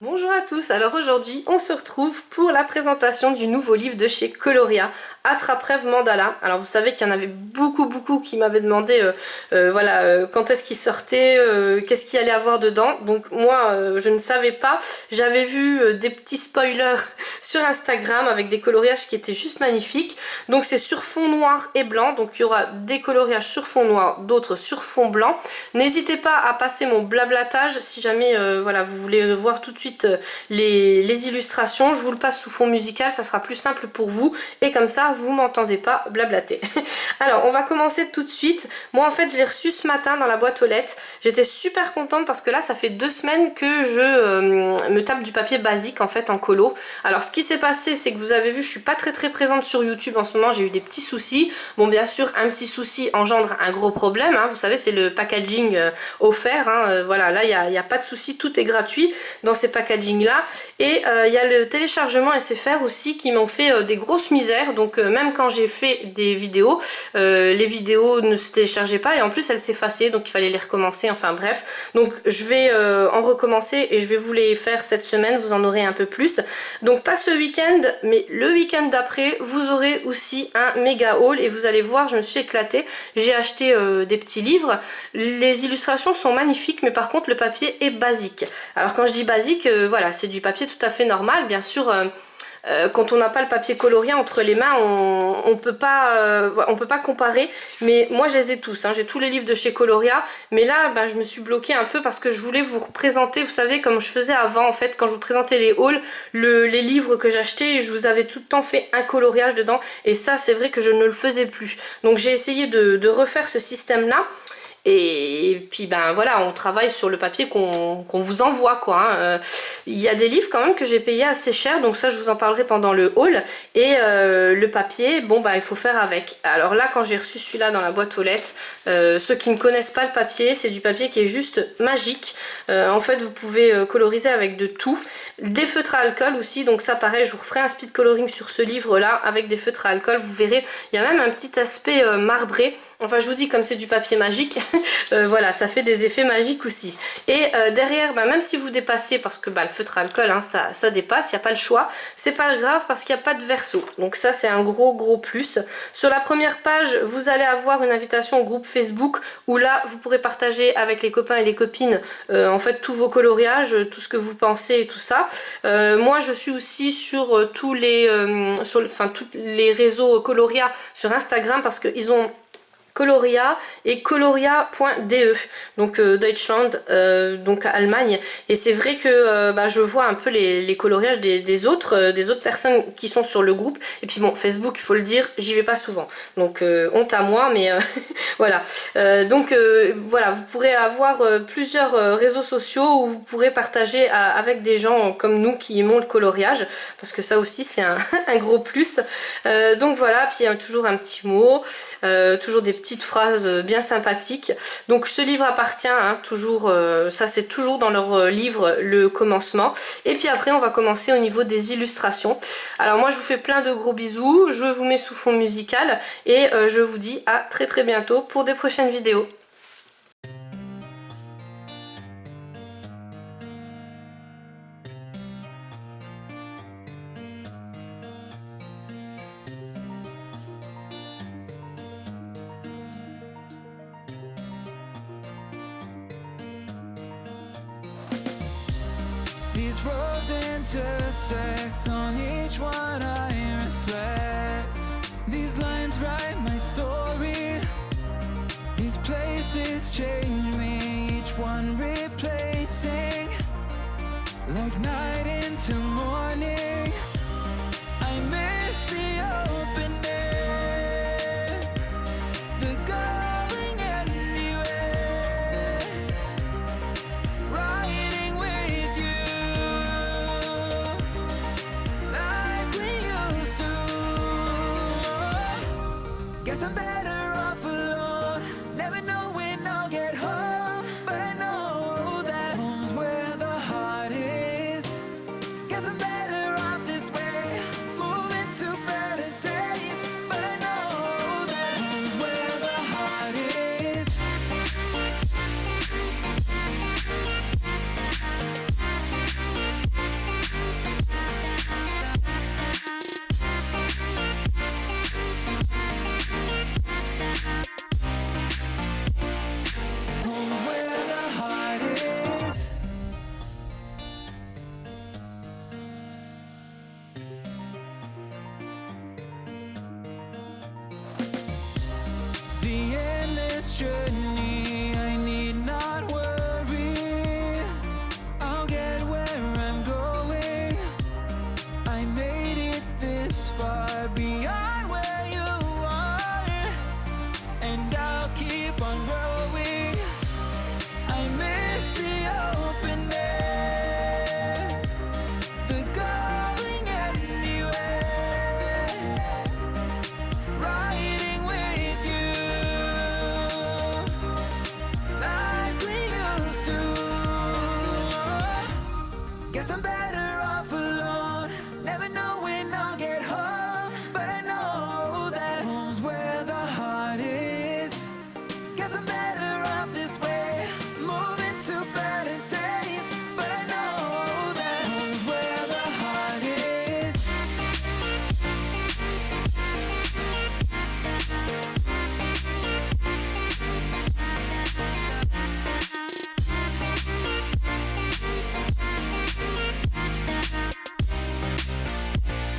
Bonjour à tous, alors aujourd'hui on se retrouve pour la présentation du nouveau livre de chez Coloria, Attrape-Rêve Mandala. Alors vous savez qu'il y en avait beaucoup qui m'avaient demandé quand est-ce qu'il sortait, qu'est-ce qu'il allait avoir dedans. Donc moi je ne savais pas, j'avais vu des petits spoilers sur Instagram avec des coloriages qui étaient juste magnifiques. Donc c'est sur fond noir et blanc, donc il y aura des coloriages sur fond noir, d'autres sur fond blanc. N'hésitez pas à passer mon blablatage si jamais vous voulez voir tout de suite les illustrations. Je vous le passe sous fond musical, ça sera plus simple pour vous et comme ça vous m'entendez pas blablater. Alors on va commencer tout de suite. Moi en fait je l'ai reçu ce matin dans la boîte aux lettres. J'étais super contente parce que là ça fait 2 semaines que je me tape du papier basique en fait en colo. Alors ce qui s'est passé c'est que vous avez vu je suis pas très présente sur YouTube en ce moment, j'ai eu des petits soucis. Bon bien sûr un petit souci engendre un gros problème, hein. Vous savez c'est le packaging offert, hein. Voilà là il n'y a pas de souci, tout est gratuit dans ces packaging là et il y a le téléchargement SFR aussi qui m'ont fait des grosses misères. Donc même quand j'ai fait des vidéos, les vidéos ne se téléchargeaient pas et en plus elles s'effaçaient, donc il fallait les recommencer, enfin bref. Donc je vais en recommencer et je vais vous les faire cette semaine, vous en aurez un peu plus. Donc pas ce week-end mais le week-end d'après vous aurez aussi un méga haul et vous allez voir je me suis éclatée. J'ai acheté des petits livres, les illustrations sont magnifiques mais par contre le papier est basique. Alors quand je dis basique, voilà, c'est du papier tout à fait normal. Bien sûr, quand on n'a pas le papier coloré entre les mains, on peut pas comparer. Mais moi, je les ai tous. Hein. J'ai tous les livres de chez Coloria. Mais là, je me suis bloquée un peu parce que je voulais vous représenter, vous savez, comme je faisais avant, en fait, quand je vous présentais les hauls, les livres que j'achetais, je vous avais tout le temps fait un coloriage dedans. Et ça, c'est vrai que je ne le faisais plus. Donc, j'ai essayé de refaire ce système-là. Et puis voilà, on travaille sur le papier qu'on vous envoie quoi. Hein. Il y a des livres quand même que j'ai payé assez cher, donc ça je vous en parlerai pendant le haul. Et le papier, il faut faire avec. Alors là quand j'ai reçu celui-là dans la boîte aux lettres, ceux qui ne connaissent pas le papier, c'est du papier qui est juste magique. En fait vous pouvez coloriser avec de tout. Des feutres à alcool aussi, donc ça pareil je vous referai un speed coloring sur ce livre là avec des feutres à alcool, vous verrez, il y a même un petit aspect marbré. Enfin je vous dis comme c'est du papier magique, voilà ça fait des effets magiques aussi. Et derrière même si vous dépassez, parce que le feutre à alcool hein, ça dépasse, il n'y a pas le choix, c'est pas grave parce qu'il n'y a pas de verso. Donc ça c'est un gros plus. Sur la première page vous allez avoir une invitation au groupe Facebook où là vous pourrez partager avec les copains et les copines en fait tous vos coloriages, tout ce que vous pensez et tout ça. Moi je suis aussi sur tous les réseaux Coloria sur Instagram parce qu'ils ont Coloria et coloria.de, donc Deutschland, donc Allemagne. Et c'est vrai que je vois un peu les coloriages des autres personnes qui sont sur le groupe. Et puis bon, Facebook, il faut le dire, j'y vais pas souvent. Donc honte à moi, mais voilà. Voilà, vous pourrez avoir plusieurs réseaux sociaux où vous pourrez partager avec des gens comme nous qui aimons le coloriage, parce que ça aussi c'est un gros plus. Donc voilà, puis il y a toujours un petit mot, toujours des petites phrases bien sympathiques. Donc ce livre appartient toujours, ça c'est toujours dans leur livre le commencement. Et puis après on va commencer au niveau des illustrations. Alors moi je vous fais plein de gros bisous, je vous mets sous fond musical et je vous dis à très bientôt pour des prochaines vidéos. These roads intersect, on each one I reflect. These lines write my story. These places change me, each one replacing. Like night into morning, I miss the open air, the going anywhere, riding with you like we used to. Guess I'm better off alone, never know when I'll get home, but I know that home's where the heart is. Guess I'm better off this way, moving to better days. better off alone, never knowing